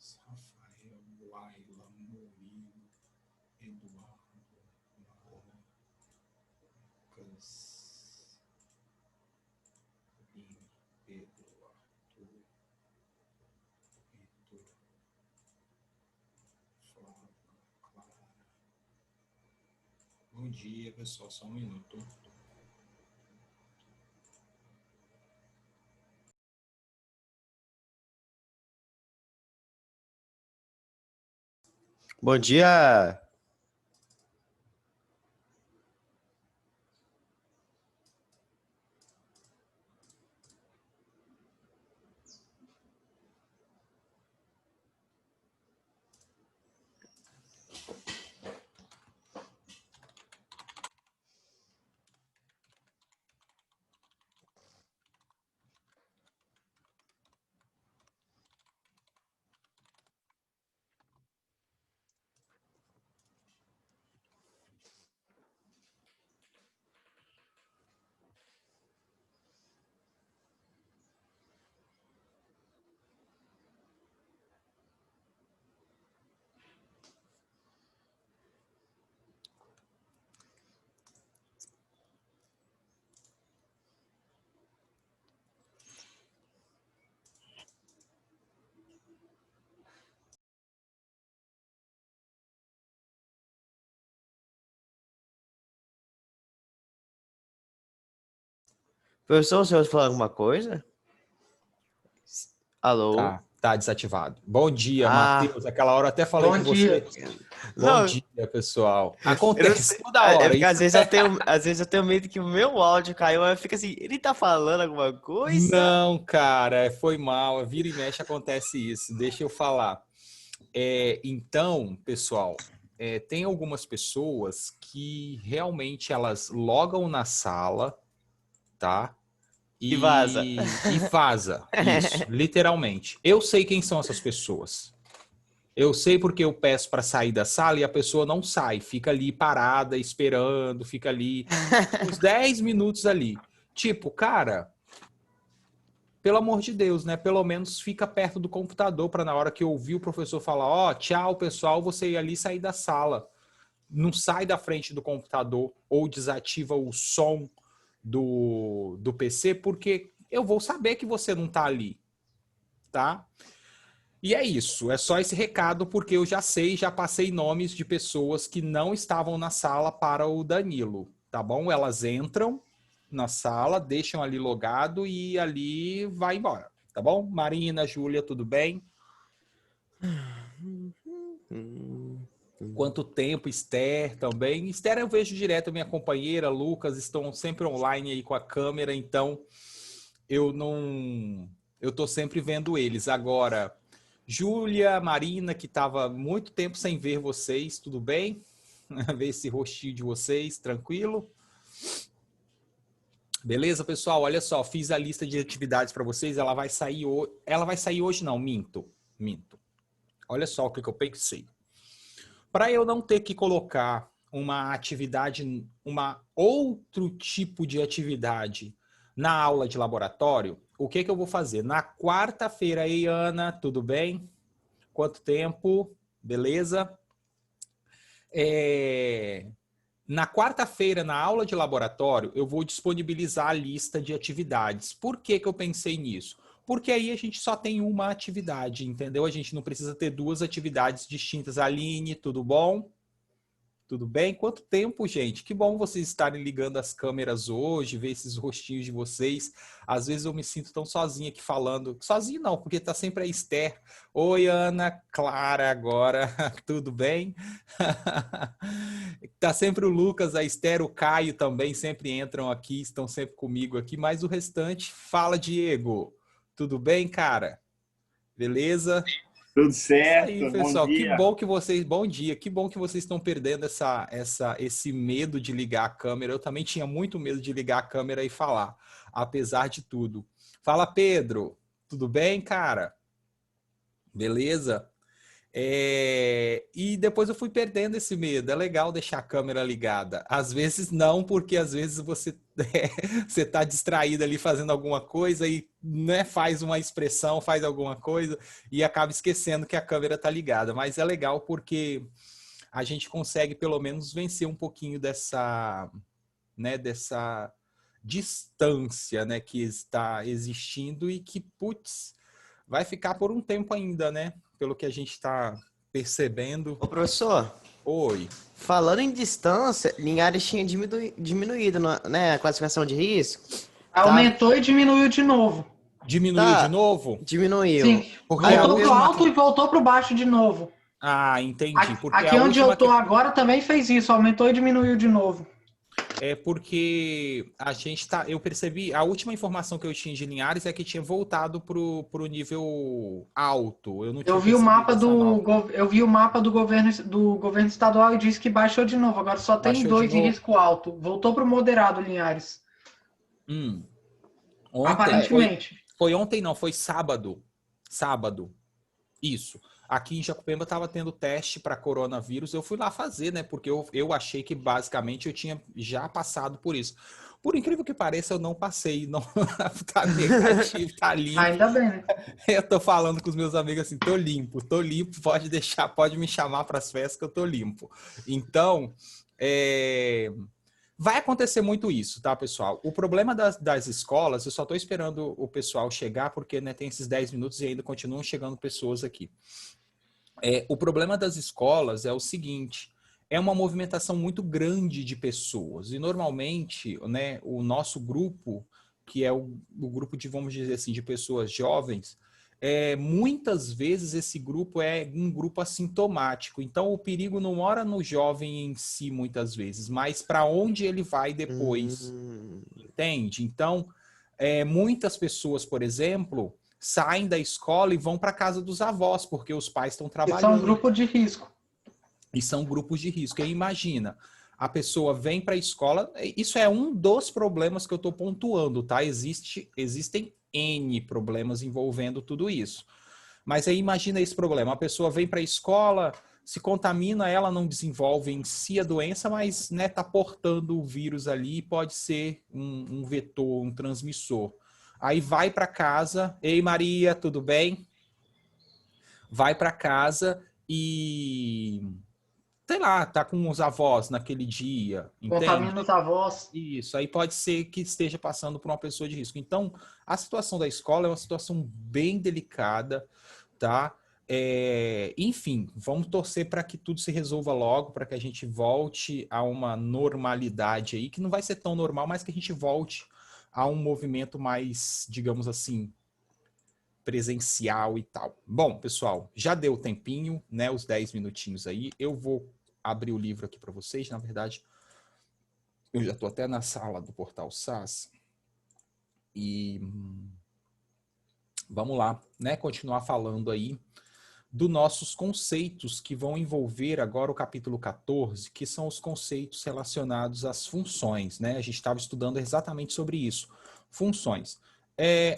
Rafael, Laila, Murilo, Eduardo, Mara, Lucas, Aline, Pedro, Arthur, Vitor, Flávia, Clara. Bom dia, pessoal. Só um minuto. Bom dia! Professor, o senhor falou alguma coisa? Alô? Tá desativado. Bom dia, Matheus. Aquela hora eu até falei com você. Bom dia, pessoal. Acontece toda hora. É porque às vezes eu tenho medo que o meu áudio caiu, aí fica assim, ele tá falando alguma coisa? Não, cara, foi mal. Vira e mexe acontece isso. Deixa eu falar. Então, pessoal, tem algumas pessoas que realmente elas logam na sala, tá? E vaza. E vaza. Isso, literalmente. Eu sei quem são essas pessoas. Eu sei porque eu peço para sair da sala e a pessoa não sai, fica ali parada, esperando, fica ali uns 10 minutos ali. Tipo, cara, pelo amor de Deus, né? Pelo menos fica perto do computador para na hora que eu ouvir o professor falar, ó, tchau, pessoal, você ir ali e sair da sala. Não sai da frente do computador ou desativa o som do PC, porque eu vou saber que você não tá ali, tá? E é isso, é só esse recado, porque eu já sei, já passei nomes de pessoas que não estavam na sala para o Danilo, tá bom? Elas entram na sala, deixam ali logado e ali vai embora, tá bom? Marina, Júlia, tudo bem? Quanto tempo, Esther também. Esther eu vejo direto, minha companheira, Lucas, estão sempre online aí com a câmera, então eu não... Eu tô sempre vendo eles. Agora, Júlia, Marina, que estava muito tempo sem ver vocês, tudo bem? Ver esse rostinho de vocês, tranquilo? Beleza, pessoal? Olha só, fiz a lista de atividades para vocês, ela vai sair hoje. Ela vai sair hoje não, minto. Olha só o que eu pensei. Para eu não ter que colocar uma atividade, outro tipo de atividade na aula de laboratório, o que eu vou fazer? Na quarta-feira, ei, Ana, tudo bem? Quanto tempo? Beleza? Na quarta-feira, na aula de laboratório, eu vou disponibilizar a lista de atividades. Por que eu pensei nisso? Porque aí a gente só tem uma atividade, entendeu? A gente não precisa ter duas atividades distintas. Aline, tudo bom? Tudo bem? Quanto tempo, gente? Que bom vocês estarem ligando as câmeras hoje, ver esses rostinhos de vocês. Às vezes eu me sinto tão sozinha aqui falando. Sozinho não, porque tá sempre a Esther. Oi, Ana, Clara agora. Tudo bem? Tá sempre o Lucas, a Esther, o Caio também sempre entram aqui, estão sempre comigo aqui. Mas o restante, fala, Diego. Tudo bem, cara? Beleza? Tudo certo, Isso aí, pessoal. bom dia. Que bom que vocês, bom dia. Que bom que vocês estão perdendo esse medo de ligar a câmera. Eu também tinha muito medo de ligar a câmera e falar, apesar de tudo. Fala, Pedro. Tudo bem, cara? Beleza? E depois eu fui perdendo esse medo. É legal deixar a câmera ligada. Às vezes não, porque às vezes você você está distraído ali fazendo alguma coisa e, né, faz uma expressão, faz alguma coisa e acaba esquecendo que a câmera está ligada. Mas é legal porque a gente consegue pelo menos vencer um pouquinho dessa, né, dessa distância, né, que está existindo e que, putz, vai ficar por um tempo ainda, né? Pelo que a gente está percebendo. Ô, professor, Oi. falando em distância, Linhares tinha diminuído, né, a classificação de risco. Aumentou e diminuiu de novo. Diminuiu Tá. de novo? Diminuiu. Sim, Porque Aí a voltou pro última... alto e voltou pro baixo de novo. Ah, entendi. Porque Aqui a onde última eu tô agora também fez isso, aumentou e diminuiu de novo. É porque a gente tá. Eu percebi, a última informação que eu tinha de Linhares é que tinha voltado pro nível alto. Eu não tinha Eu vi o percebido mapa essa nova. do governo estadual e disse que baixou de novo. Agora só tem Baixou de 2 de novo? risco alto. Voltou pro moderado, Linhares. Ontem Aparentemente. foi ontem, não, foi sábado. Sábado. Isso. Aqui em Jacupemba estava tendo teste para coronavírus. Eu fui lá fazer, né? Porque eu achei que basicamente eu tinha já passado por isso. Por incrível que pareça, eu não passei. Não tá negativo, tá limpo. Ainda bem, né? Eu tô falando com os meus amigos assim, tô limpo, pode deixar, pode me chamar para as festas que eu tô limpo. Então, vai acontecer muito isso, tá, pessoal? O problema das escolas, eu só tô esperando o pessoal chegar, porque, né, tem esses 10 minutos e ainda continuam chegando pessoas aqui. O problema das escolas é o seguinte, é uma movimentação muito grande de pessoas, e normalmente, né, o nosso grupo, que é o grupo de, vamos dizer assim, de pessoas jovens, muitas vezes esse grupo é um grupo assintomático. Então, o perigo não mora no jovem em si, muitas vezes, mas para onde ele vai depois, entende? Então, muitas pessoas, por exemplo, saem da escola e vão para a casa dos avós, porque os pais estão Que trabalhando. são um grupo de risco. E são grupos de risco. E imagina, a pessoa vem para a escola, isso é um dos problemas que eu estou pontuando, tá? Existem N problemas envolvendo tudo isso. Mas aí imagina esse problema, a pessoa vem para a escola, se contamina, ela não desenvolve em si a doença, mas, né, tá portando o vírus ali e pode ser um vetor, um transmissor. Aí vai para casa, ei Maria, tudo bem? Vai para casa e... sei lá, tá com os avós naquele dia, entende? Contamina os avós. Isso, aí pode ser que esteja passando por uma pessoa de risco. Então, a situação da escola é uma situação bem delicada, tá? Enfim, vamos torcer para que tudo se resolva logo, para que a gente volte a uma normalidade aí, que não vai ser tão normal, mas que a gente volte a um movimento mais, digamos assim, presencial e tal. Bom, pessoal, já deu tempinho, né? Os 10 minutinhos aí. Eu vou abrir o livro aqui para vocês. Na verdade, eu já estou até na sala do Portal SAS. E vamos lá, né? Continuar falando aí dos nossos conceitos que vão envolver agora o capítulo 14, que são os conceitos relacionados às funções, né? A gente estava estudando exatamente sobre isso. Funções.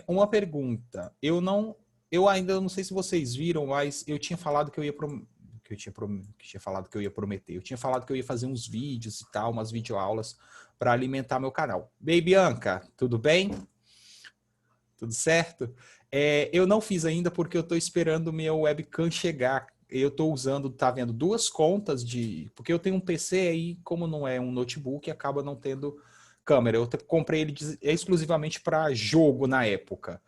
Uma pergunta. Eu ainda não sei se vocês viram, mas eu tinha falado que eu ia prometer. Eu tinha falado que eu ia fazer uns vídeos e tal, umas videoaulas para alimentar meu canal. Bem, Bianca, tudo bem? Tudo certo? Eu não fiz ainda porque eu estou esperando o meu webcam chegar. Eu estou usando, tá vendo, 2 contas porque eu tenho um PC aí, como não é um notebook, acaba não tendo câmera. Eu comprei ele exclusivamente para jogo na época.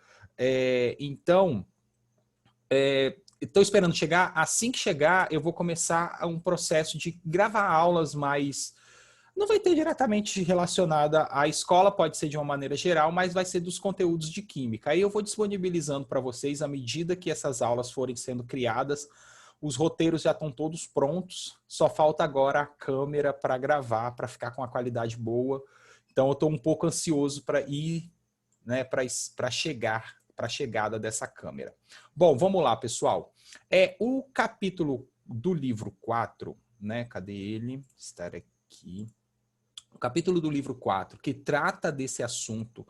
Então, estou esperando chegar. Assim que chegar, eu vou começar um processo de gravar aulas mais... não vai ter diretamente relacionada à escola, pode ser de uma maneira geral, mas vai ser dos conteúdos de química. Aí eu vou disponibilizando para vocês à medida que essas aulas forem sendo criadas. Os roteiros já estão todos prontos, só falta agora a câmera para gravar, para ficar com a qualidade boa. Então eu estou um pouco ansioso para ir, né, para a chegada dessa câmera. Bom, vamos lá, pessoal. O capítulo do livro 4, né? Cadê ele? Estar aqui. O capítulo do livro 4, que trata desse assunto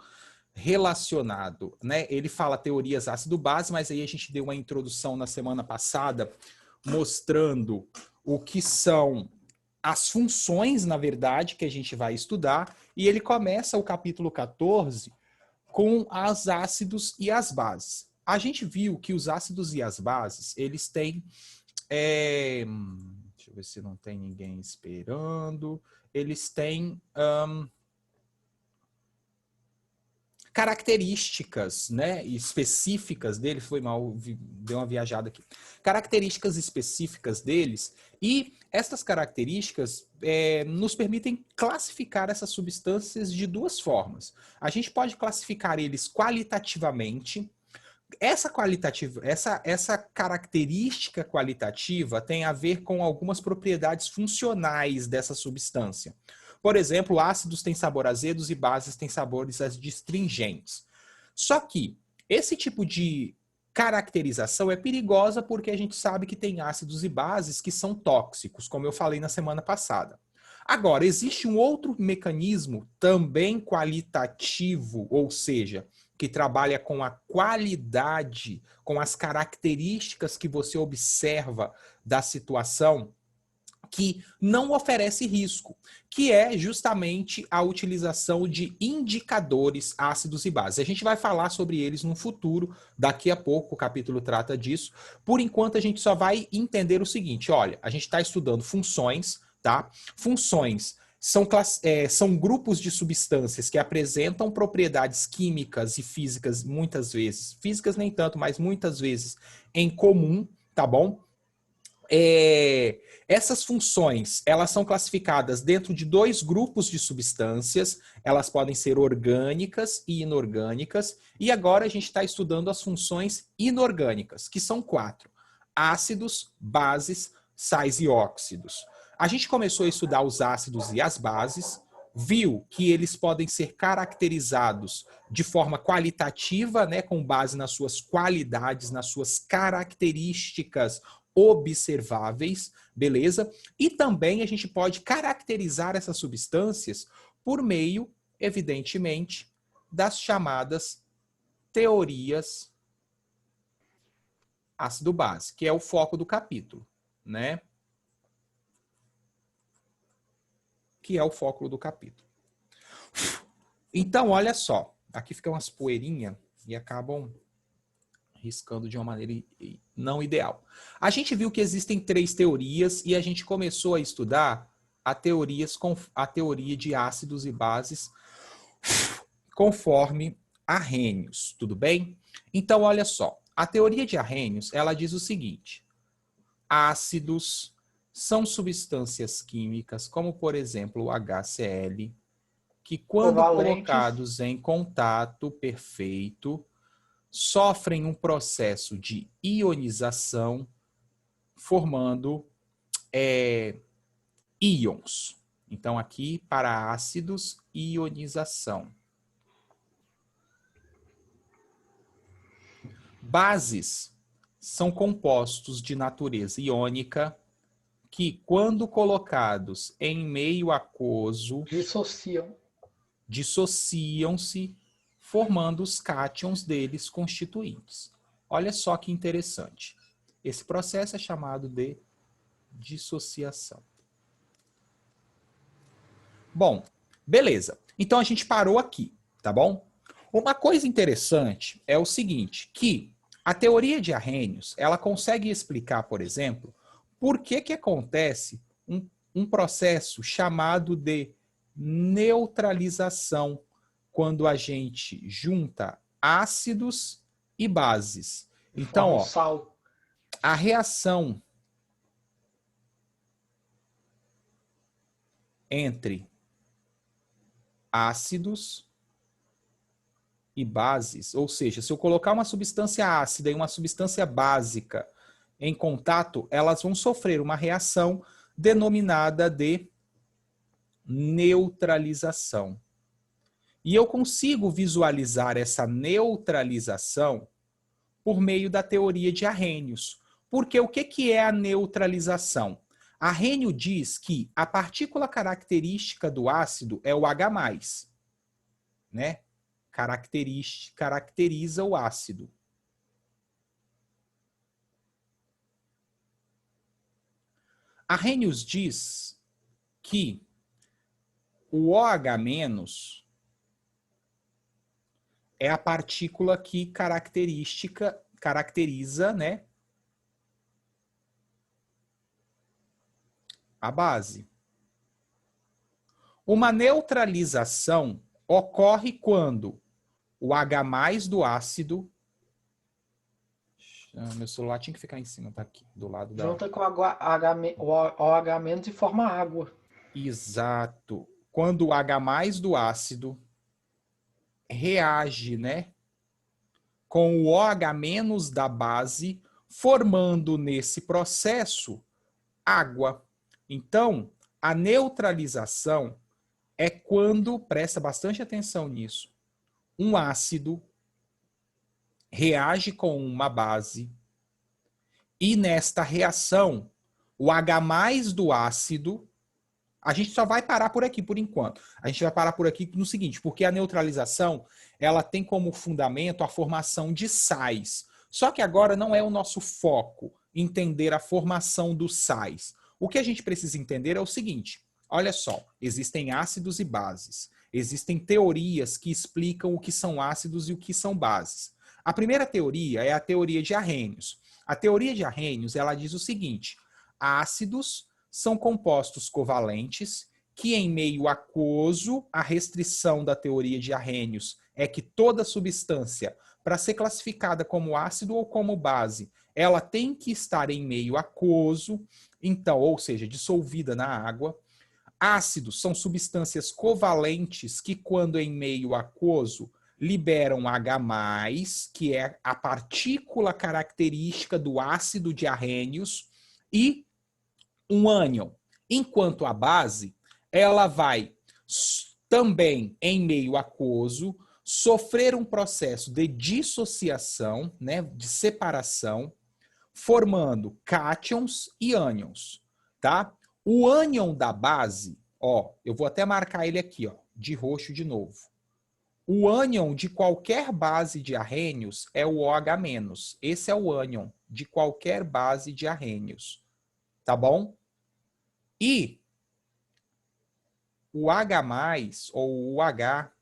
relacionado, né? Ele fala teorias ácido-base, mas aí a gente deu uma introdução na semana passada mostrando o que são as funções, na verdade, que a gente vai estudar, e ele começa o capítulo 14 com os ácidos e as bases. A gente viu que os ácidos e as bases, eles têm... deixa eu ver se não tem ninguém esperando. Eles têm características, né, específicas dele. Foi mal, deu uma viajada aqui. Características específicas deles, e essas características nos permitem classificar essas substâncias de duas formas. A gente pode classificar eles qualitativamente. Essa característica qualitativa tem a ver com algumas propriedades funcionais dessa substância. Por exemplo, ácidos têm sabor azedos e bases têm sabores astringentes. Só que esse tipo de caracterização é perigosa porque a gente sabe que tem ácidos e bases que são tóxicos, como eu falei na semana passada. Agora, existe um outro mecanismo também qualitativo, ou seja, que trabalha com a qualidade, com as características que você observa da situação, que não oferece risco, que é justamente a utilização de indicadores ácidos e bases. A gente vai falar sobre eles no futuro, daqui a pouco o capítulo trata disso. Por enquanto a gente só vai entender o seguinte, olha, a gente está estudando funções, tá? Funções são grupos de substâncias que apresentam propriedades químicas e físicas, muitas vezes, físicas nem tanto, mas muitas vezes em comum, tá bom? Essas funções, elas são classificadas dentro de dois grupos de substâncias, elas podem ser orgânicas e inorgânicas, e agora a gente está estudando as funções inorgânicas, que são 4: ácidos, bases, sais e óxidos. A gente começou a estudar os ácidos e as bases, viu que eles podem ser caracterizados de forma qualitativa, né, com base nas suas qualidades, nas suas características observáveis, beleza? E também a gente pode caracterizar essas substâncias por meio, evidentemente, das chamadas teorias ácido-base, que é o foco do capítulo, né? Que é o foco do capítulo. Então, olha só, aqui ficam umas poeirinhas e acabam riscando de uma maneira não ideal. A gente viu que existem 3 teorias e a gente começou a estudar a teoria de ácidos e bases conforme Arrhenius, tudo bem? Então, olha só, a teoria de Arrhenius, ela diz o seguinte: ácidos são substâncias químicas, como por exemplo o HCl, que quando colocados em contato perfeito, sofrem um processo de ionização, formando íons. Então, aqui, para ácidos, ionização. Bases são compostos de natureza iônica que, quando colocados em meio aquoso, dissociam-se, formando os cátions deles constituintes. Olha só que interessante. Esse processo é chamado de dissociação. Bom, beleza. Então a gente parou aqui, tá bom? Uma coisa interessante é o seguinte, que a teoria de Arrhenius, ela consegue explicar, por exemplo, por que acontece um processo chamado de neutralização quando a gente junta ácidos e bases. Então, ó, a reação entre ácidos e bases, ou seja, se eu colocar uma substância ácida e uma substância básica em contato, elas vão sofrer uma reação denominada de neutralização. E eu consigo visualizar essa neutralização por meio da teoria de Arrhenius. Porque o que é a neutralização? Arrhenius diz que a partícula característica do ácido é o H+, né? Caracteriza o ácido. Arrhenius diz que o OH- é a partícula que caracteriza, né, a base. Uma neutralização ocorre quando o H+ do ácido... Meu celular tinha que ficar em cima, tá aqui, do lado da... Junta com o OH- e forma água. Exato. Quando o H+ do ácido reage, né, com o OH- da base, formando nesse processo água. Então, a neutralização é quando, presta bastante atenção nisso, um ácido reage com uma base e nesta reação, o H+ do ácido, a gente só vai parar por aqui por enquanto. A gente vai parar por aqui no seguinte, porque a neutralização, ela tem como fundamento a formação de sais. Só que agora não é o nosso foco entender a formação dos sais. O que a gente precisa entender é o seguinte, olha só, existem ácidos e bases. Existem teorias que explicam o que são ácidos e o que são bases. A primeira teoria é a teoria de Arrhenius. A teoria de Arrhenius, ela diz o seguinte, ácidos são compostos covalentes que em meio aquoso, a restrição da teoria de Arrhenius é que toda substância, para ser classificada como ácido ou como base, ela tem que estar em meio aquoso, então, ou seja, dissolvida na água. Ácidos são substâncias covalentes que, quando em meio aquoso, liberam H+, que é a partícula característica do ácido de Arrhenius, e um ânion. Enquanto a base, ela vai também em meio aquoso sofrer um processo de dissociação, né, de separação, formando cátions e ânions, tá? O ânion da base, ó, eu vou até marcar ele aqui, ó, de roxo de novo. O ânion de qualquer base de Arrhenius é o OH-. Esse é o ânion de qualquer base de Arrhenius, tá bom? E o H+ ou o H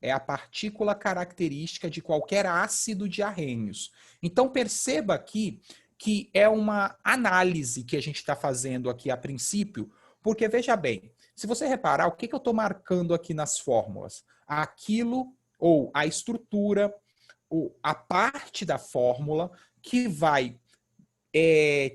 é a partícula característica de qualquer ácido de Arrhenius. Então perceba aqui que é uma análise que a gente está fazendo aqui a princípio, porque veja bem, se você reparar, o que eu estou marcando aqui nas fórmulas? Aquilo, ou a estrutura, ou a parte da fórmula que vai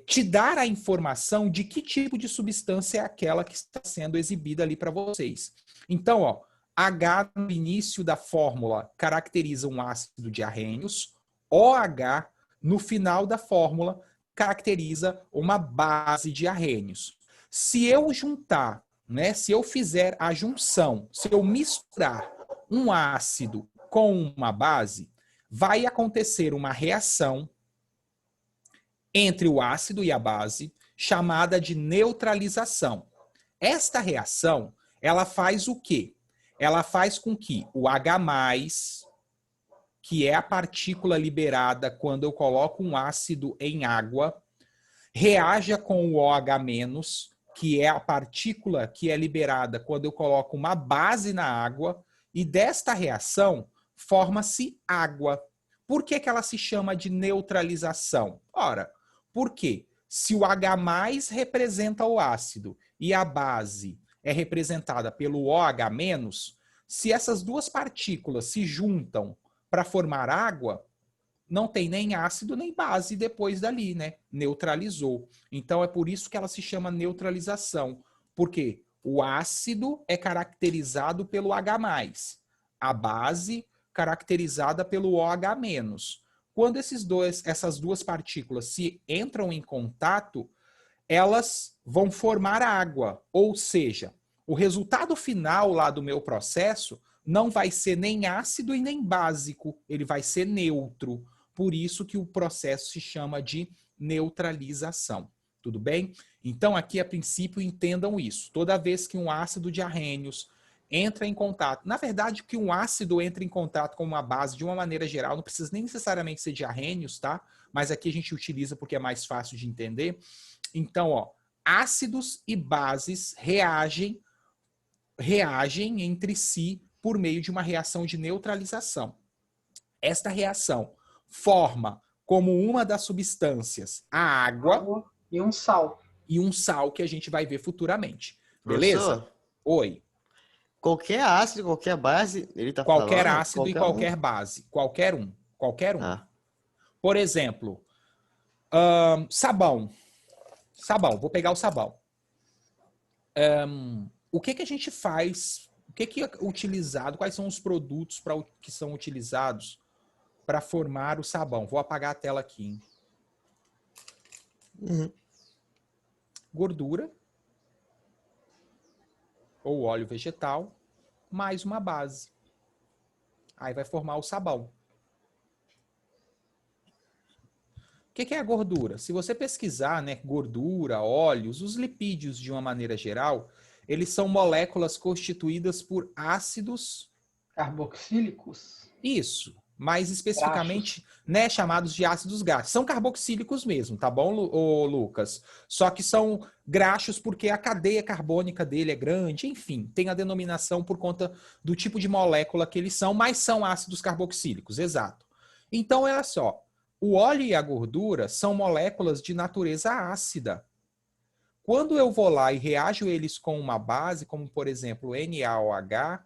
te dar a informação de que tipo de substância é aquela que está sendo exibida ali para vocês. Então, ó, H no início da fórmula caracteriza um ácido de Arrhenius, OH no final da fórmula caracteriza uma base de Arrhenius. Se eu juntar, né, se eu fizer a junção, se eu misturar um ácido com uma base, vai acontecer uma reação entre o ácido e a base, chamada de neutralização. Esta reação, ela faz o quê? Ela faz com que o H+, que é a partícula liberada quando eu coloco um ácido em água, reaja com o OH-, que é a partícula que é liberada quando eu coloco uma base na água, e desta reação forma-se água. Por que ela se chama de neutralização? Ora, porque se o H+ representa o ácido e a base é representada pelo OH-, se essas duas partículas se juntam para formar água, não tem nem ácido nem base depois dali, né? Neutralizou. Então é por isso que ela se chama neutralização, porque o ácido é caracterizado pelo H+, a base caracterizada pelo OH-. Quando essas duas partículas se entram em contato, elas vão formar água, ou seja, o resultado final lá do meu processo não vai ser nem ácido e nem básico, ele vai ser neutro. Por isso que o processo se chama de neutralização. Tudo bem? Então aqui a princípio entendam isso. Toda vez que um ácido de Arrhenius entra em contato, na verdade que um ácido entra em contato com uma base de uma maneira geral, não precisa nem necessariamente ser de Arrhenius, tá? Mas aqui a gente utiliza porque é mais fácil de entender. Então, ó, ácidos e bases reagem entre si por meio de uma reação de neutralização. Esta reação forma como uma das substâncias a água Água e um sal. e um sal que a gente vai ver futuramente. Beleza? Professor, Oi. qualquer ácido, qualquer base, ele tá Qualquer falando? ácido e Qualquer qualquer base. Qualquer um. Qualquer um. Ah, Por exemplo, sabão. Sabão. Vou pegar o sabão. O que a gente faz? O que é utilizado? Quais são os produtos que são utilizados para formar o sabão? Vou apagar a tela aqui. Hein? Gordura ou óleo vegetal, mais uma base. Aí vai formar o sabão. O que é a gordura? Se você pesquisar, né, gordura, óleos, os lipídios de uma maneira geral, eles são moléculas constituídas por ácidos... Carboxílicos. Isso. Mais especificamente, né, chamados de ácidos graxos. São carboxílicos mesmo, tá bom, Lucas? Só que são graxos porque a cadeia carbônica dele é grande, enfim, tem a denominação por conta do tipo de molécula que eles são, mas são ácidos carboxílicos, exato. Então, olha só, o óleo e a gordura são moléculas de natureza ácida. Quando eu vou lá e reajo eles com uma base, como por exemplo NaOH,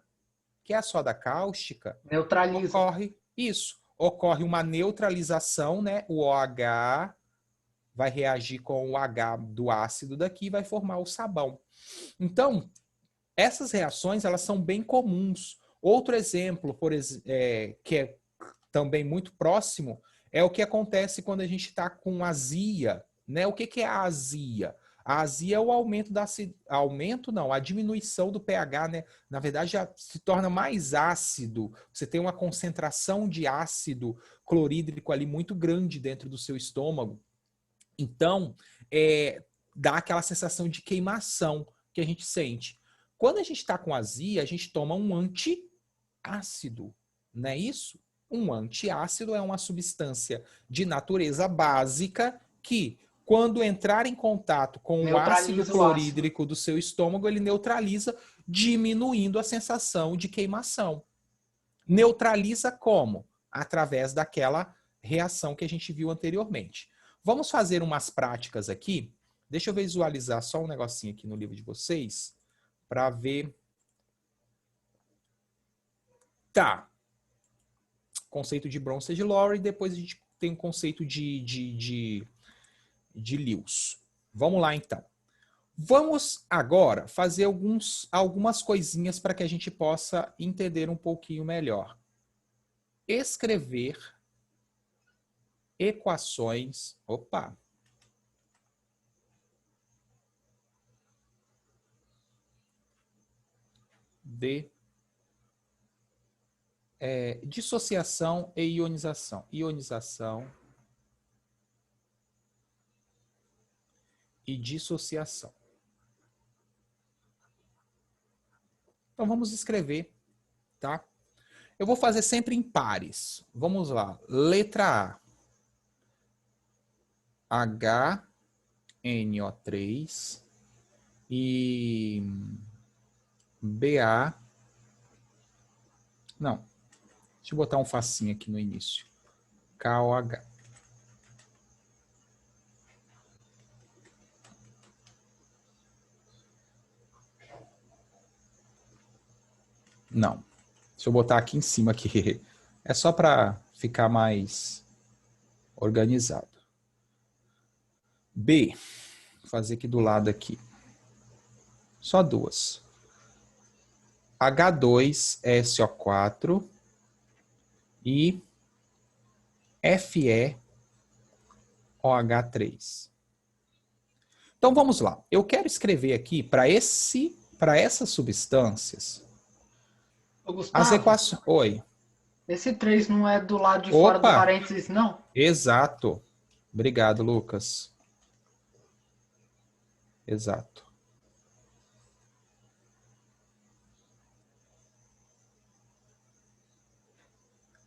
que é a soda cáustica, Neutraliza. ocorre uma neutralização, né? O OH vai reagir com o H do ácido daqui e vai formar o sabão. Então, essas reações, elas são bem comuns. Outro exemplo, que é também muito próximo, é o que acontece quando a gente está com azia, né? O que é a azia? A azia é o a diminuição do pH, né? Na verdade, já se torna mais ácido. Você tem uma concentração de ácido clorídrico ali muito grande dentro do seu estômago. Então, dá aquela sensação de queimação que a gente sente. Quando a gente está com azia, a gente toma um antiácido, não é isso? Um antiácido é uma substância de natureza básica que, quando entrar em contato com o ácido clorídrico do seu estômago, ele neutraliza, diminuindo a sensação de queimação. Neutraliza como? Através daquela reação que a gente viu anteriormente. Vamos fazer umas práticas aqui. Deixa eu visualizar só um negocinho aqui no livro de vocês, para ver. Tá. Conceito de Bronsted de Lowry, depois a gente tem um conceito de Lewis. Vamos lá, então. Vamos agora fazer algumas coisinhas para que a gente possa entender um pouquinho melhor. Escrever equações... Opa! De dissociação e ionização. Ionização e dissociação. Então vamos escrever, tá? Eu vou fazer sempre em pares. Vamos lá. Letra A. HNO3 e BA. Não. Deixa eu botar um facinho aqui no início. KOH. Não. Deixa eu botar aqui em cima aqui. É só para ficar mais organizado. B. Vou fazer aqui do lado aqui. Só duas. H2SO4 e FeOH3. Então vamos lá. Eu quero escrever aqui para essas substâncias as equações. Oi. Esse 3 não é do lado de fora do parênteses, não? Exato. Obrigado, Lucas. Exato.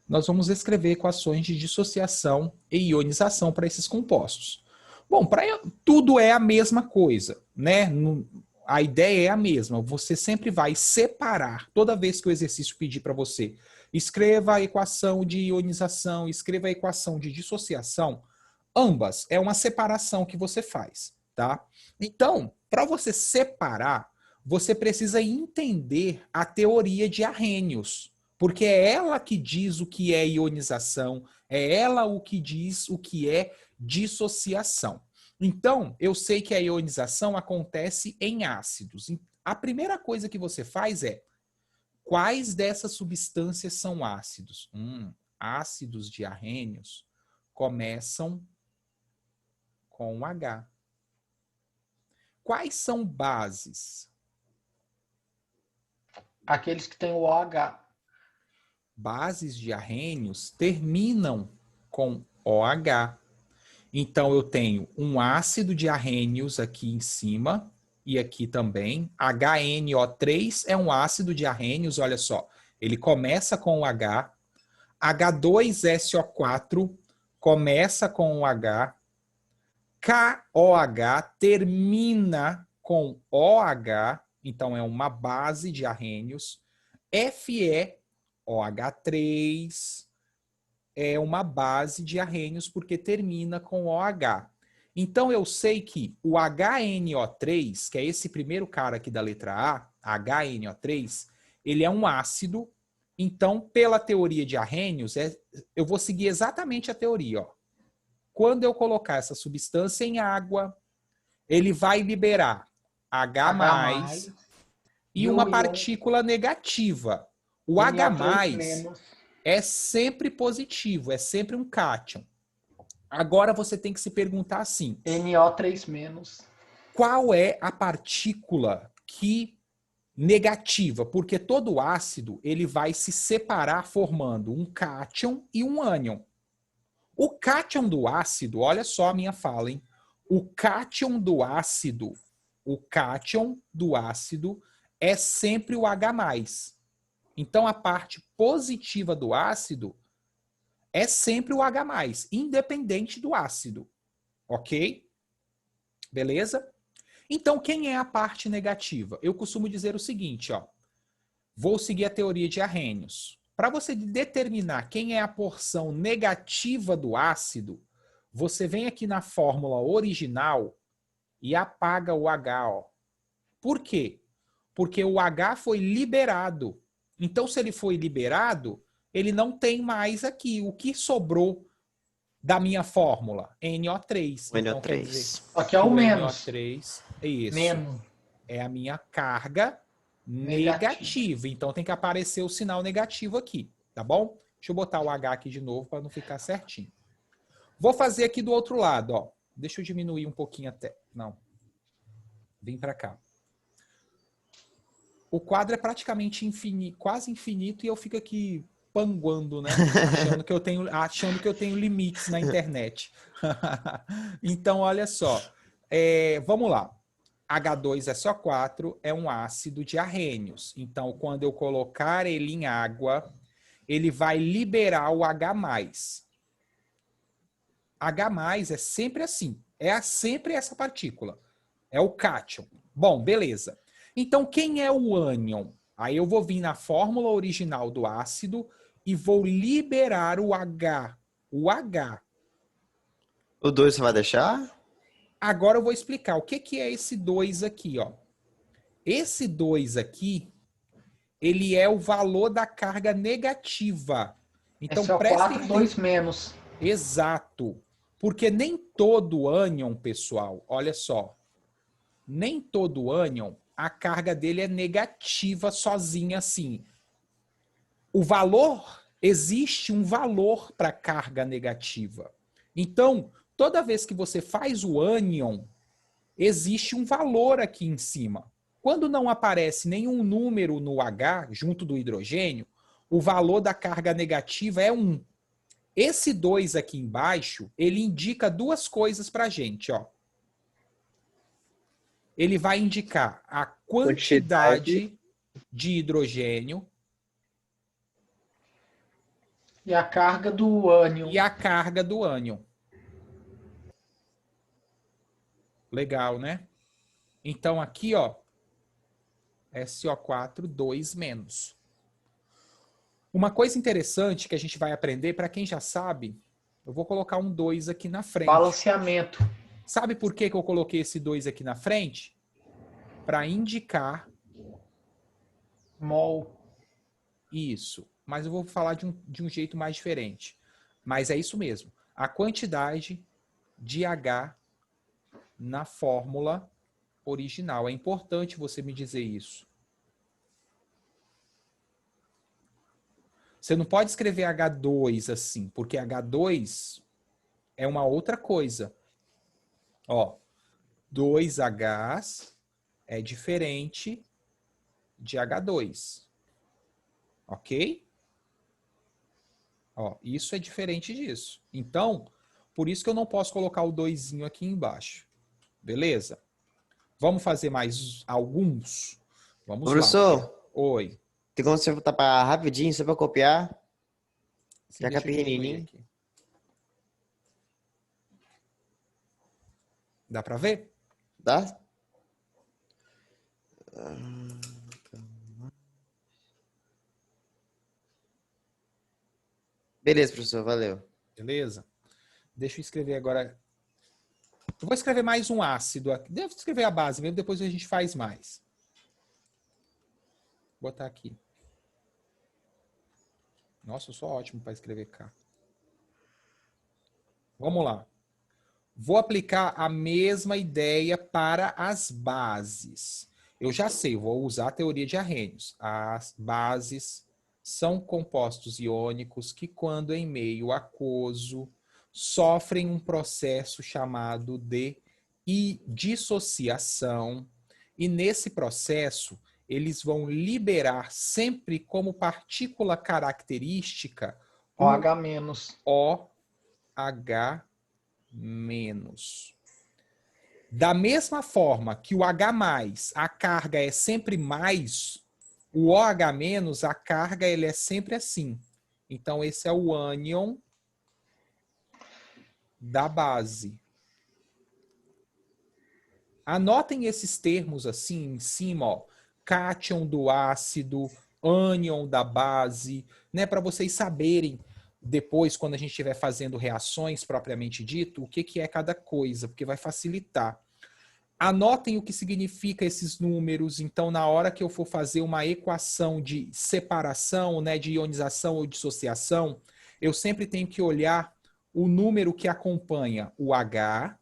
Nós vamos escrever equações de dissociação e ionização para esses compostos. Bom, tudo é a mesma coisa, né? A ideia é a mesma. Você sempre vai separar. Toda vez que o exercício pedir para você, escreva a equação de ionização, escreva a equação de dissociação, ambas é uma separação que você faz, tá? Então, para você separar, você precisa entender a teoria de Arrhenius, porque é ela que diz o que é ionização, é ela o que diz o que é dissociação. Então, eu sei que a ionização acontece em ácidos. A primeira coisa que você faz é: quais dessas substâncias são ácidos? Ácidos de Arrhenius começam com H. Quais são bases? Aqueles que têm o OH. Bases de Arrhenius terminam com OH. Então, eu tenho um ácido de Arrhenius aqui em cima e aqui também. HNO3 é um ácido de Arrhenius, olha só. Ele começa com o H. H2SO4 começa com o H. KOH termina com OH, então é uma base de Arrhenius. FeOH3 é uma base de Arrhenius porque termina com OH. Então eu sei que o HNO3, que é esse primeiro cara aqui da letra A, HNO3, ele é um ácido. Então, pela teoria de Arrhenius, eu vou seguir exatamente a teoria, ó. Quando eu colocar essa substância em água, ele vai liberar H+, e uma partícula negativa. O H+ é sempre positivo, é sempre um cátion. Agora você tem que se perguntar assim: NO3-. qual é a partícula que negativa? Porque todo ácido ele vai se separar formando um cátion e um ânion. O cátion do ácido, olha só a minha fala, hein? O cátion do ácido é sempre o H+. Então, a parte positiva do ácido é sempre o H+, independente do ácido. Ok? Beleza? Então, quem é a parte negativa? Eu costumo dizer o seguinte, ó. Vou seguir a teoria de Arrhenius. Para você determinar quem é a porção negativa do ácido, você vem aqui na fórmula original e apaga o H. Ó. Por quê? Porque o H foi liberado. Então, se ele foi liberado, ele não tem mais aqui. O que sobrou da minha fórmula? NO3. O Então, quer NO3. dizer, Aqui é o menos. NO3 é isso. Menos. É a minha carga negativa. Então tem que aparecer o sinal negativo aqui, tá bom? Deixa eu botar o H aqui de novo para não ficar certinho. Vou fazer aqui do outro lado, ó. Deixa eu diminuir um pouquinho até. Não. Vem para cá. O quadro é praticamente infinito, quase infinito, e eu fico aqui panguando, né? Achando que eu tenho limites na internet. Então, olha só. Vamos lá. H2SO4 é um ácido de Arrhenius. Então, quando eu colocar ele em água, ele vai liberar o H+. H+ é sempre assim. É sempre essa partícula. É o cátion. Bom, beleza. Então, quem é o ânion? Aí eu vou vir na fórmula original do ácido e vou liberar o H. O H. O 2 você vai deixar? Agora eu vou explicar o que é esse 2 aqui, ó. Esse 2 aqui, ele é o valor da carga negativa. Então, SO4, 2-. Exato. Porque nem todo ânion, pessoal, olha só. Nem todo ânion, a carga dele é negativa sozinha assim. O valor, existe um valor para carga negativa. Então, toda vez que você faz o ânion, existe um valor aqui em cima. Quando não aparece nenhum número no H, junto do hidrogênio, o valor da carga negativa é 1. Esse 2 aqui embaixo, ele indica duas coisas para a gente, ó. Ele vai indicar a quantidade de hidrogênio E a carga do ânion. e a carga do ânion. Legal, né? Então aqui, ó, SO4, 2 menos. Uma coisa interessante que a gente vai aprender, para quem já sabe, eu vou colocar um 2 aqui na frente. Balanceamento. Sabe por que que eu coloquei esse 2 aqui na frente? Para indicar Mol. isso. Mas eu vou falar de um jeito mais diferente. Mas é isso mesmo. A quantidade de H na fórmula original. É importante você me dizer isso. Você não pode escrever H2 assim, porque H2 é uma outra coisa. Ó, 2Hs é diferente de H2. Ok? Ó, isso é diferente disso. Então, por isso que eu não posso colocar o 2 aqui embaixo. Beleza? Vamos fazer mais alguns? Vamos lá. Professor, Oi. tem como você voltar para rapidinho, só para copiar? Sim, Já que é deixa eu diminuir pequenininho. aqui. Dá para ver? Dá? Beleza, professor, valeu. Beleza? Deixa eu escrever agora. Eu vou escrever mais um ácido aqui. Devo escrever a base mesmo, depois a gente faz mais. Vou botar aqui. Nossa, eu sou ótimo para escrever K. Vamos lá. Vou aplicar a mesma ideia para as bases. Eu já sei, vou usar a teoria de Arrhenius. As bases são compostos iônicos que, quando em meio aquoso, sofrem um processo chamado de dissociação. E nesse processo, eles vão liberar sempre como partícula característica OH-. OH-. Da mesma forma que o H+, a carga é sempre mais, o OH-, a carga ele é sempre assim. Então, esse é o ânion da base. Anotem esses termos assim em cima, ó. Cátion do ácido, ânion da base, né, para vocês saberem depois, quando a gente estiver fazendo reações propriamente dito, o que que é cada coisa, porque vai facilitar. Anotem o que significa esses números, então na hora que eu for fazer uma equação de separação, né, de ionização ou dissociação, eu sempre tenho que olhar o número que acompanha o H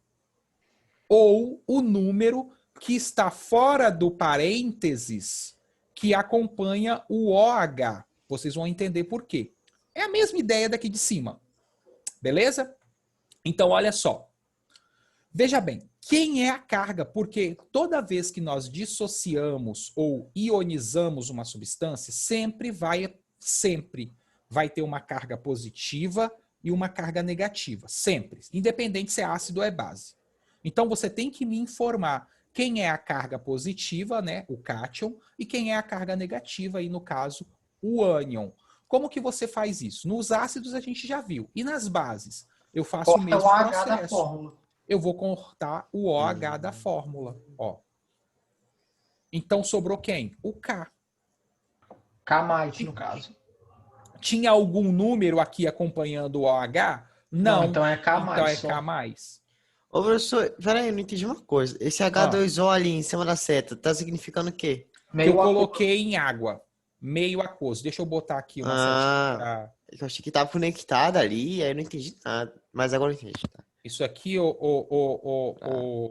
ou o número que está fora do parênteses que acompanha o OH. Vocês vão entender por quê. É a mesma ideia daqui de cima. Beleza? Então, olha só. Veja bem, quem é a carga? Porque toda vez que nós dissociamos ou ionizamos uma substância, sempre vai ter uma carga positiva e uma carga negativa. Sempre. Independente se é ácido ou é base. Então, você tem que me informar quem é a carga positiva, né, o cátion, e quem é a carga negativa, aí no caso, o ânion. Como que você faz isso? Nos ácidos a gente já viu. E nas bases? Eu faço o mesmo Corta o OH da processo. fórmula. Eu vou cortar o OH da fórmula. Ó. Então sobrou quem? O K. K+, no caso. Tinha algum número aqui acompanhando o OH? Não. Então é K+. Então é só. K+. Ô, professor, peraí, eu não entendi uma coisa. Esse H2O ali em cima da seta, tá significando o quê? Que Meio eu aquoso. coloquei em água. Meio aquoso. Deixa eu botar aqui uma setinha pra... Eu achei que tava conectado ali, aí eu não entendi nada. Mas agora eu entendi, tá? Isso aqui,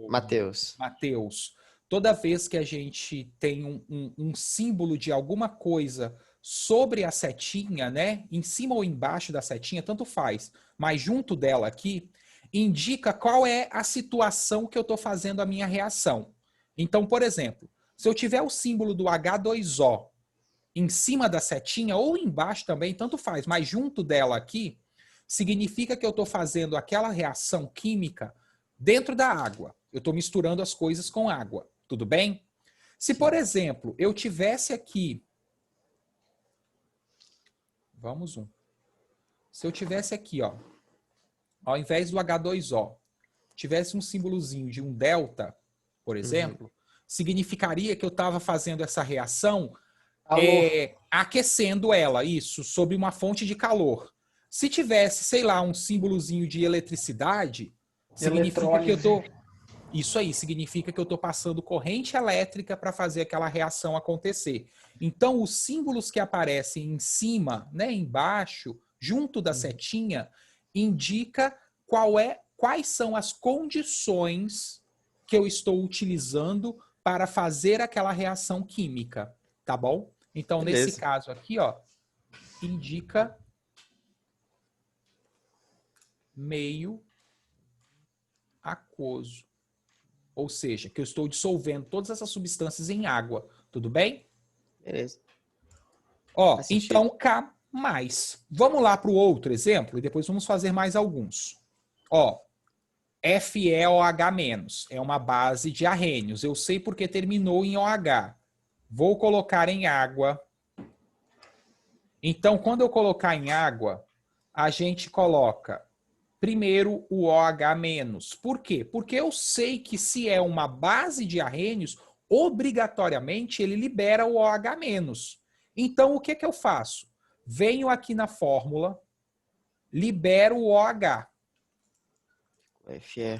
Matheus. Matheus, toda vez que a gente tem um símbolo de alguma coisa sobre a setinha, né? Em cima ou embaixo da setinha, tanto faz, mas junto dela aqui, indica qual é a situação que eu estou fazendo a minha reação. Então, por exemplo, se eu tiver o símbolo do H2O em cima da setinha ou embaixo também, tanto faz, mas junto dela aqui, significa que eu estou fazendo aquela reação química dentro da água. Eu estou misturando as coisas com água. Tudo bem? Se, por exemplo, eu tivesse aqui... Vamos um. Se eu tivesse aqui, ó, ao invés do H2O, tivesse um símbolozinho de um delta, por exemplo, significaria que eu estava fazendo essa reação Calor. aquecendo ela, isso, sob uma fonte de calor. Se tivesse, sei lá, um símbolozinho de eletricidade, significa que eu tô... Eletrólise. Isso aí, significa que eu estou passando corrente elétrica para fazer aquela reação acontecer. Então, os símbolos que aparecem em cima, né, embaixo, junto da setinha, indica quais são as condições que eu estou utilizando para fazer aquela reação química, tá bom? Então, nesse Beleza. caso aqui, ó, indica meio aquoso. Ou seja, que eu estou dissolvendo todas essas substâncias em água. Tudo bem? Beleza. Ó, Faz sentido. então K mais. Vamos lá para o outro exemplo e depois vamos fazer mais alguns. Ó, FeOH-, é uma base de arrênios. Eu sei porque terminou em OH. Vou colocar em água. Então, quando eu colocar em água, a gente coloca primeiro o OH-. Por quê? Porque eu sei que se é uma base de arrênios, obrigatoriamente ele libera o OH-. Então, o que que eu faço? Venho aqui na fórmula, libero o OH. Fe.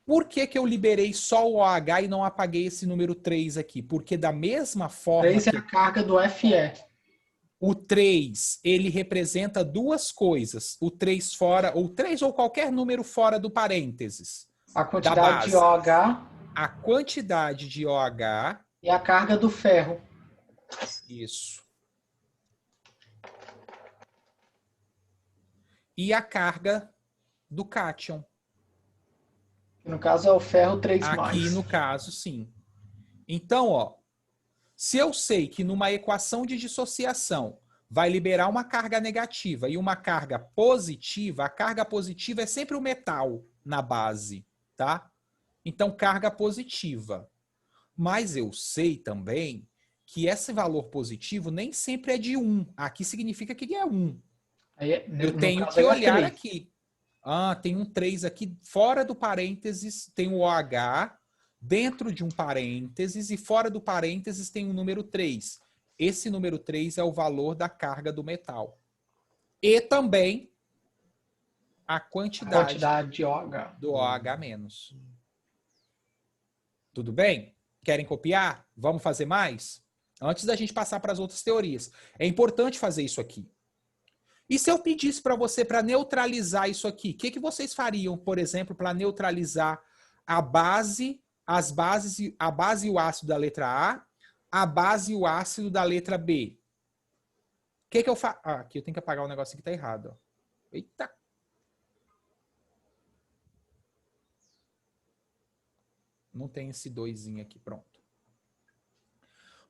Por que que eu liberei só o OH e não apaguei esse número 3 aqui? Porque da mesma forma 3 é que a carga do Fe. o 3, ele representa duas coisas. O 3 fora, ou 3 ou qualquer número fora do parênteses. A Da quantidade de base. OH A quantidade de OH, e a carga do ferro. isso. E a carga do cátion. Que no caso é o ferro 3+. Aqui no caso, sim. Então, ó, se eu sei que numa equação de dissociação vai liberar uma carga negativa e uma carga positiva, a carga positiva é sempre o metal na base, tá? Então, carga positiva. Mas eu sei também que esse valor positivo nem sempre é de 1. Aqui significa que é 1. Aí, Eu no tenho caso, que é olhar 3. aqui. Ah, tem um 3 aqui, fora do parênteses tem o OH, dentro de um parênteses, e fora do parênteses tem o número 3. Esse número 3 é o valor da carga do metal. E também a A quantidade quantidade de OH. do OH-. Tudo bem? Querem copiar? Vamos fazer mais? Antes da gente passar para as outras teorias. É importante fazer isso aqui. E se eu pedisse para você para neutralizar isso aqui, o que, que vocês fariam, por exemplo, para neutralizar a base e o ácido da letra a base e o ácido da letra B? O que, que eu faço? Ah, aqui eu tenho que apagar um negócio que está errado. Ó. Eita! Não tem esse doisinho aqui, pronto.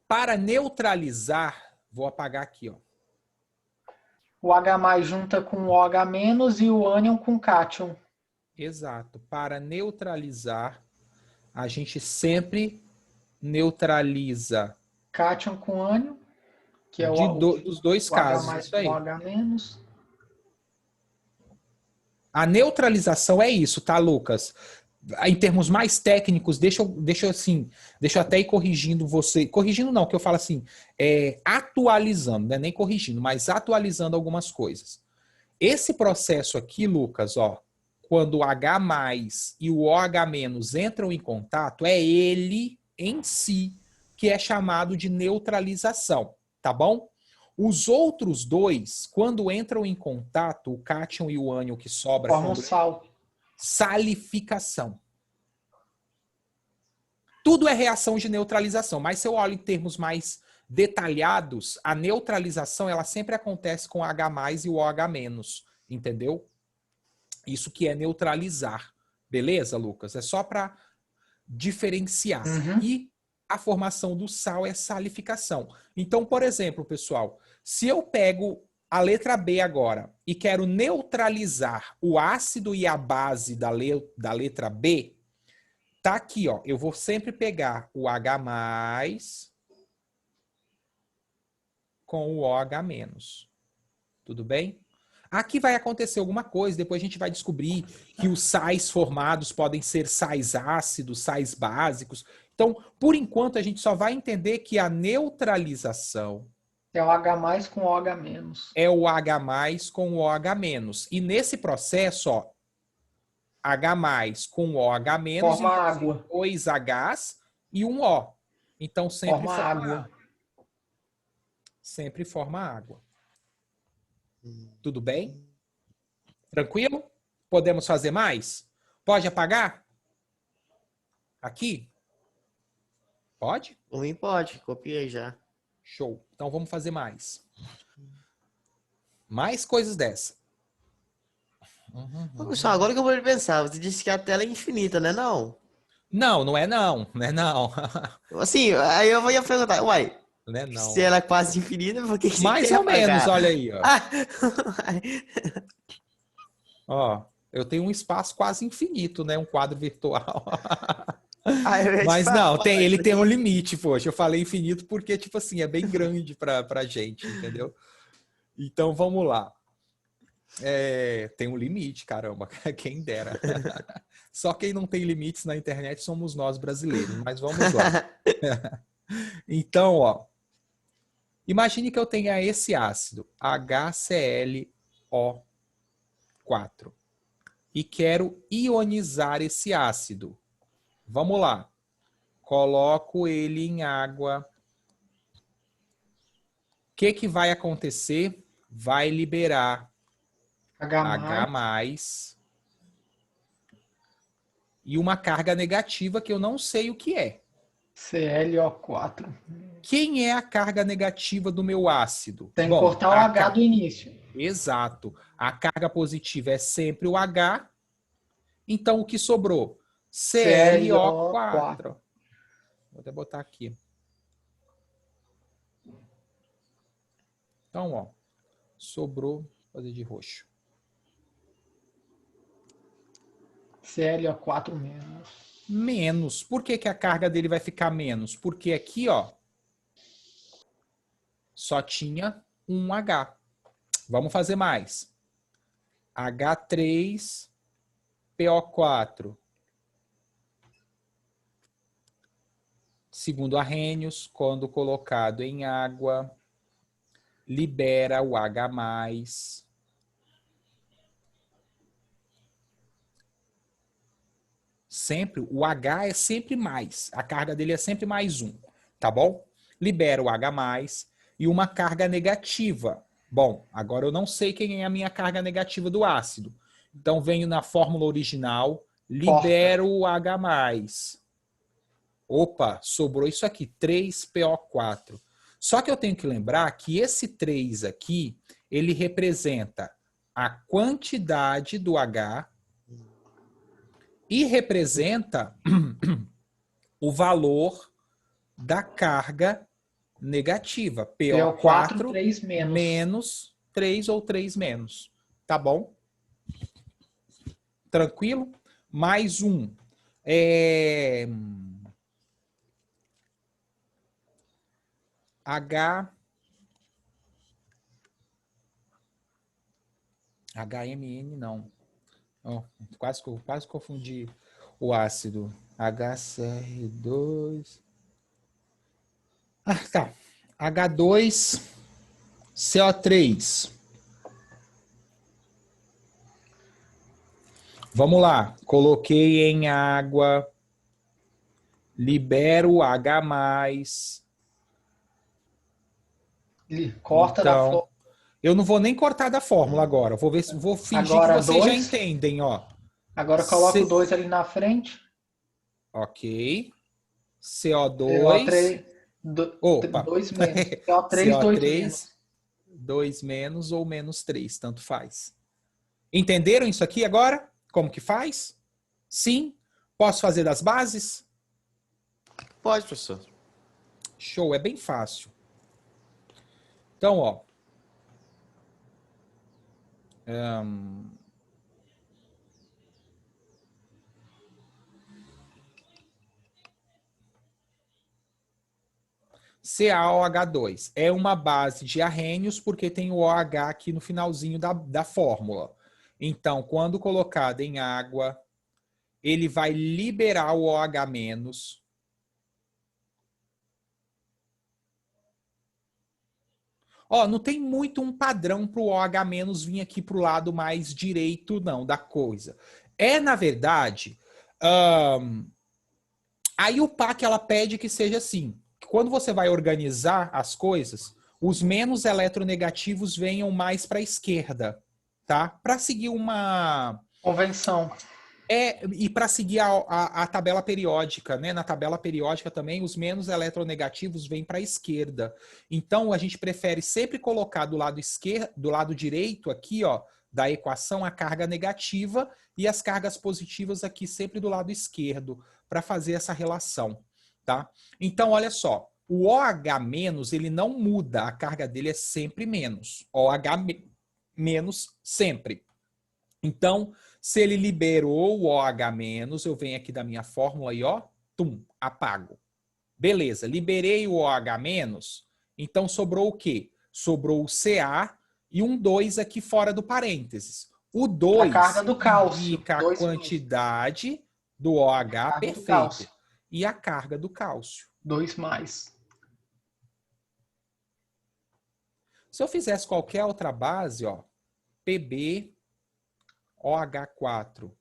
Para neutralizar, vou apagar aqui, ó. O H+ junta com o OH- e o ânion com o cátion. Exato. Para neutralizar, a gente sempre neutraliza Cátion com ânion, que é dos dois o H+ casos. Isso aí. com o OH-. A neutralização é isso, tá, Lucas? Em termos mais técnicos, deixa eu até ir corrigindo você. Corrigindo não, que eu falo assim, atualizando, né? Nem corrigindo, mas atualizando algumas coisas. Esse processo aqui, Lucas, ó, quando o H+ e o OH- entram em contato, é ele em si que é chamado de neutralização, tá bom? Os outros dois, quando entram em contato, o cátion e o ânion que sobra, Formam sal. salificação. Tudo é reação de neutralização, mas se eu olho em termos mais detalhados, a neutralização ela sempre acontece com H+ e o OH-, entendeu? Isso que é neutralizar. Beleza, Lucas? É só para diferenciar. Uhum. E a formação do sal é salificação. Então, por exemplo, pessoal, se eu pego a letra B agora e quero neutralizar o ácido e a base da letra B, tá aqui, ó. Eu vou sempre pegar o H+ com o OH-. Tudo bem? Aqui vai acontecer alguma coisa, depois a gente vai descobrir que os sais formados podem ser sais ácidos, sais básicos. Então, por enquanto, a gente só vai entender que a neutralização É o H+ com OH-. é o H+ com o OH-. E nesse processo, ó, H+ com OH-, Forma então água. tem 2 Hs e um O. Então sempre Forma água. sempre forma água. Tudo bem? Tranquilo? Podemos fazer mais? Pode apagar? Aqui? Pode? Por mim pode, copiei já. Show. Então vamos fazer mais. Mais coisas dessa. Ô, pessoal, agora que eu vou pensar, você disse que a tela é infinita, né? Não. Não, não é não. Não é não. Assim, aí eu ia perguntar, uai, Não é se não. ela é quase infinita, por que você Mais quer ou menos, apagar? olha aí, ó. Ah, Ó, eu tenho um espaço quase infinito, né? Um quadro virtual. eu ia te Mas falar, não, uai, ele tem um limite, poxa. Eu falei infinito porque, tipo assim, é bem grande pra gente, entendeu? Então vamos lá. Tem um limite, caramba, quem dera. Só quem não tem limites na internet somos nós brasileiros, mas vamos lá. Então, ó, imagine que eu tenha esse ácido, HClO4, e quero ionizar esse ácido. Vamos lá. Coloco ele em água. O que vai acontecer? Vai liberar H+. H+, e uma carga negativa que eu não sei o que é. ClO4. Quem é a carga negativa do meu ácido? Tem que Bom, cortar o H do início. exato. A carga positiva é sempre o H. Então, o que sobrou? ClO4. ClO4. Vou até botar aqui. Então, ó, sobrou, vou fazer de roxo. ClO4-. Menos. Por que a carga dele vai ficar menos? Porque aqui, ó, só tinha um H. Vamos fazer mais. H3PO4. Segundo Arrhenius, quando colocado em água, libera o H+. Sempre, o H é sempre mais. A carga dele é sempre mais um, tá bom? Libera o H+, e uma carga negativa. Bom, agora eu não sei quem é a minha carga negativa do ácido. Então venho na fórmula original, libero o H+. Opa, sobrou isso aqui, 3PO4. Só que eu tenho que lembrar que esse 3 aqui, ele representa a quantidade do H e representa o valor da carga negativa, PO4 3 menos. menos 3 ou 3 menos. Tá bom? Tranquilo? Mais um. HMN não. Oh, quase confundi o ácido. HCr2. Ah, tá. H2CO3. Vamos lá. Coloquei em água. Libero H+. Corta da Então, flor. eu não vou nem cortar da fórmula agora. Vou fingir Agora que vocês já dois. entendem, ó. Agora coloca o 2 ali na frente. Ok. CO2. CO3, Opa. 2 menos. CO3, 2 menos. 2 menos ou menos 3, tanto faz. Entenderam isso aqui agora? Como que faz? Sim? Posso fazer das bases? pode, professor. Show, é bem fácil. Então, ó. CaOH2. É uma base de arrênios porque tem o OH aqui no finalzinho da fórmula. Então, quando colocado em água, ele vai liberar o OH-. Ó, não tem muito um padrão para o OH- vir aqui para o lado mais direito, não, da coisa. Na verdade, aí o PAC ela pede que seja assim. Quando você vai organizar as coisas, os menos eletronegativos venham mais para a esquerda, tá? Para seguir uma... Convenção. E para seguir a tabela periódica, né? Na tabela periódica também, os menos eletronegativos vêm para a esquerda. Então, a gente prefere sempre colocar do lado esquerdo, do lado direito aqui, ó, da equação, a carga negativa e as cargas positivas aqui sempre do lado esquerdo, para fazer essa relação, tá? Então, olha só, o OH- ele não muda, a carga dele é sempre menos. OH- sempre. Então, se ele liberou o OH-, eu venho aqui da minha fórmula e ó, apago. Beleza, liberei o OH-, então sobrou o quê? Sobrou o Ca e um 2 aqui fora do parênteses. O 2 a carga do cálcio. indica a quantidade do OH, perfeito. Do e a carga do cálcio. 2+. Se eu fizesse qualquer outra base, ó, Pb, OH4.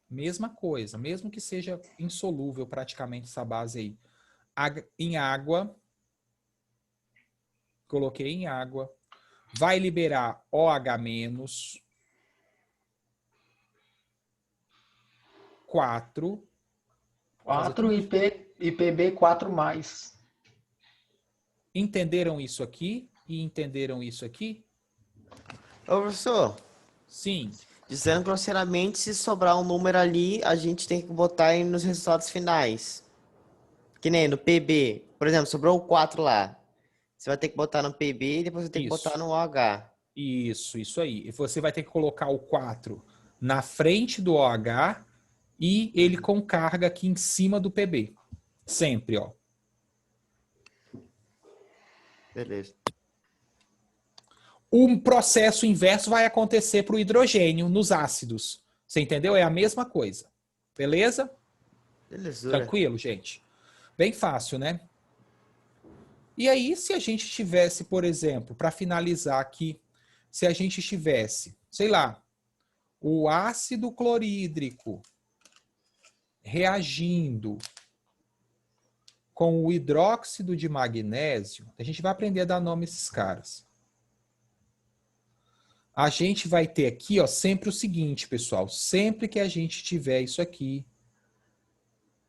Mesma coisa, mesmo que seja insolúvel praticamente essa base aí. Em água, coloquei em água, vai liberar OH-, 4 e Pb 4+. Entenderam isso aqui? E entenderam isso aqui? Ô, professor, Sim. dizendo grosseiramente, se sobrar um número ali, a gente tem que botar aí nos resultados finais. Que nem no PB. Por exemplo, sobrou o 4 lá. Você vai ter que botar no PB e depois você tem que botar no OH. Isso aí. E você vai ter que colocar o 4 na frente do OH e ele com carga aqui em cima do PB. Sempre, ó. Beleza. Um processo inverso vai acontecer para o hidrogênio nos ácidos. Você entendeu? É a mesma coisa. Beleza? Beleza. Tranquilo, gente? Bem fácil, né? E aí, se a gente tivesse, por exemplo, para finalizar aqui, se a gente tivesse, sei lá, o ácido clorídrico reagindo com o hidróxido de magnésio, a gente vai aprender a dar nome a esses caras. A gente vai ter aqui, ó, sempre o seguinte, pessoal. Sempre que a gente tiver isso aqui,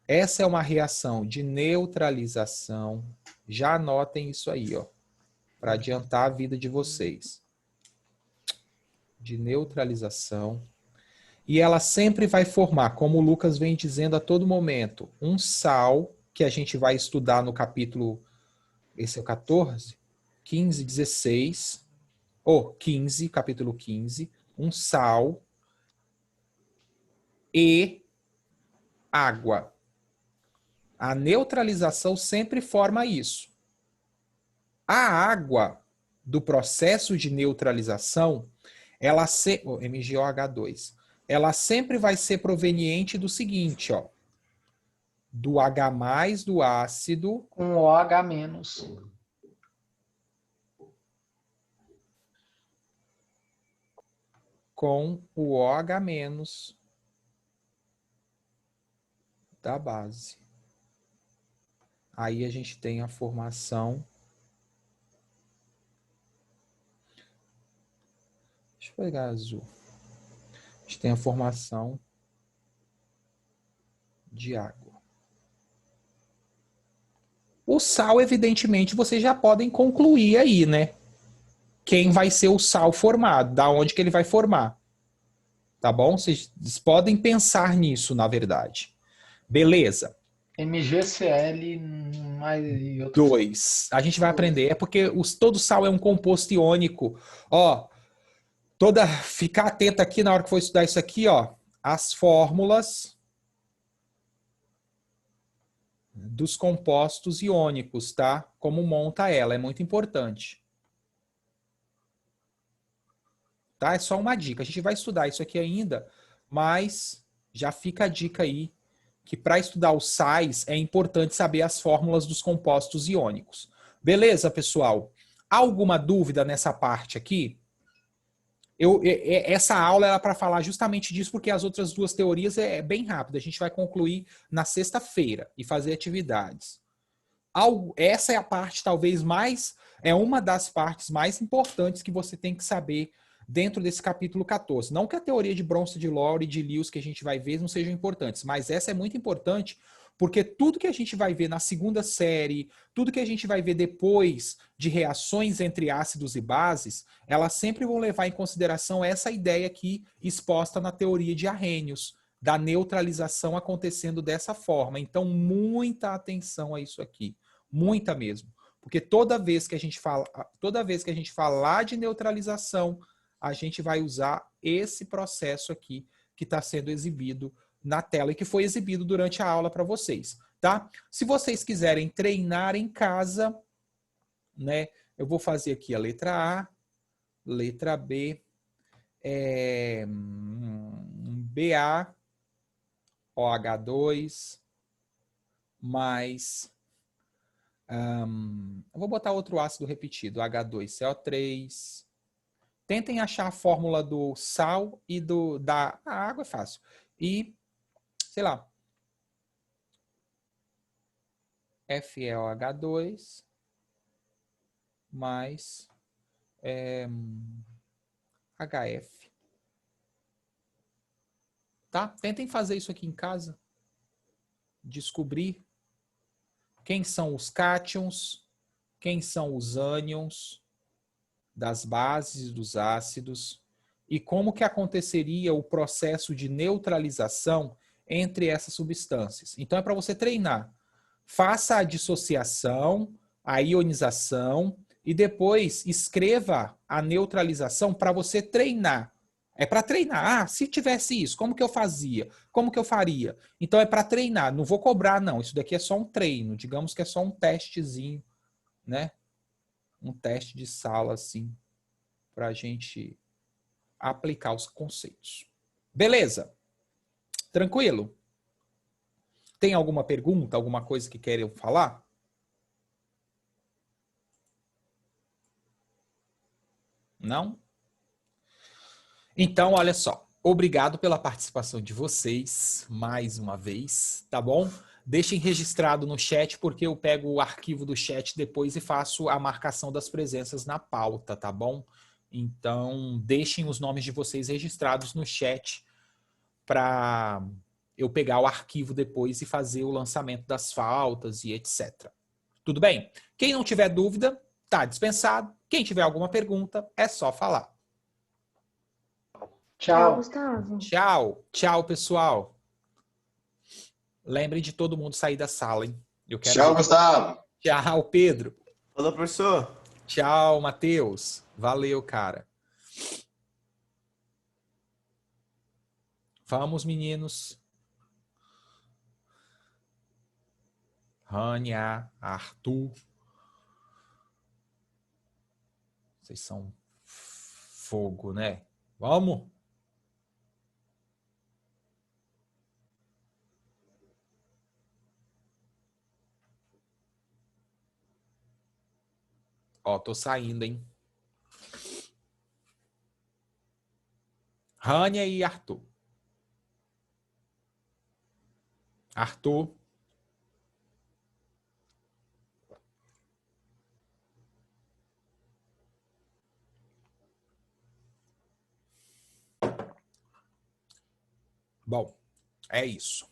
essa é uma reação de neutralização. Já anotem isso aí, ó, para adiantar a vida de vocês. De neutralização. E ela sempre vai formar, como o Lucas vem dizendo a todo momento, um sal, que a gente vai estudar no capítulo, esse é o 14, 15, 16... 15, capítulo 15, um sal e água. A neutralização sempre forma isso. A água do processo de neutralização, MgOH2, ela sempre vai ser proveniente do seguinte, ó, do H+ do ácido com OH-. com o OH- da base. Aí a gente tem a formação. Deixa eu pegar azul. A gente tem a formação de água. O sal, evidentemente, vocês já podem concluir aí, né? Quem vai ser o sal formado, da onde que ele vai formar. Tá bom? Vocês podem pensar nisso, na verdade. Beleza. MgCl mais outros. 2. A gente vai aprender. É porque todo sal é um composto iônico. Ó, ficar atento aqui na hora que for estudar isso aqui, ó. As fórmulas dos compostos iônicos, tá? Como monta ela, é muito importante. Tá? É só uma dica. A gente vai estudar isso aqui ainda, mas já fica a dica aí que para estudar os sais é importante saber as fórmulas dos compostos iônicos. Beleza, pessoal? Alguma dúvida nessa parte aqui? Essa aula era para falar justamente disso, porque as outras duas teorias é bem rápido. A gente vai concluir na sexta-feira e fazer atividades. Essa é a parte talvez mais, é uma das partes mais importantes que você tem que saber dentro desse capítulo 14. Não que a teoria de Bronsted-Lowry e de Lewis que a gente vai ver não sejam importantes, mas essa é muito importante porque tudo que a gente vai ver na segunda série, tudo que a gente vai ver depois de reações entre ácidos e bases, elas sempre vão levar em consideração essa ideia aqui exposta na teoria de Arrhenius, da neutralização acontecendo dessa forma. Então, muita atenção a isso aqui. Muita mesmo. Porque toda vez que a gente falar de neutralização, a gente vai usar esse processo aqui que está sendo exibido na tela e que foi exibido durante a aula para vocês, tá? Se vocês quiserem treinar em casa, né? Eu vou fazer aqui a letra A, letra B, BA, OH2, mais... eu vou botar outro ácido repetido, H2CO3. Tentem achar a fórmula do sal e da água, é fácil. E, sei lá, FeOH2 mais HF. Tá? Tentem fazer isso aqui em casa. Descobrir quem são os cátions, quem são os ânions das bases dos ácidos e como que aconteceria o processo de neutralização entre essas substâncias. Então é para você treinar. Faça a dissociação, a ionização e depois escreva a neutralização para você treinar. É para treinar. Ah, se tivesse isso, como que eu fazia? Como que eu faria? Então é para treinar. Não vou cobrar, não. Isso daqui é só um treino. Digamos que é só um testezinho, né? Um teste de sala, assim, para a gente aplicar os conceitos. Beleza? Tranquilo? Tem alguma pergunta, alguma coisa que queiram falar? Não? Então, olha só. Obrigado pela participação de vocês, mais uma vez, tá bom? Deixem registrado no chat, porque eu pego o arquivo do chat depois e faço a marcação das presenças na pauta, tá bom? Então, deixem os nomes de vocês registrados no chat para eu pegar o arquivo depois e fazer o lançamento das faltas e etc. Tudo bem? Quem não tiver dúvida, tá dispensado. Quem tiver alguma pergunta, é só falar. Tchau. Gustavo. Tchau. Tchau, pessoal. Lembrem de todo mundo sair da sala, hein? Eu quero Tchau, ver. Gustavo. Tchau, Pedro. Falou, professor. Tchau, Matheus. Valeu, cara. Vamos, meninos. Rania, Arthur. Vocês são fogo, né? Vamos? Ó, tô saindo, hein? Rania e Arthur. Arthur. Bom, é isso.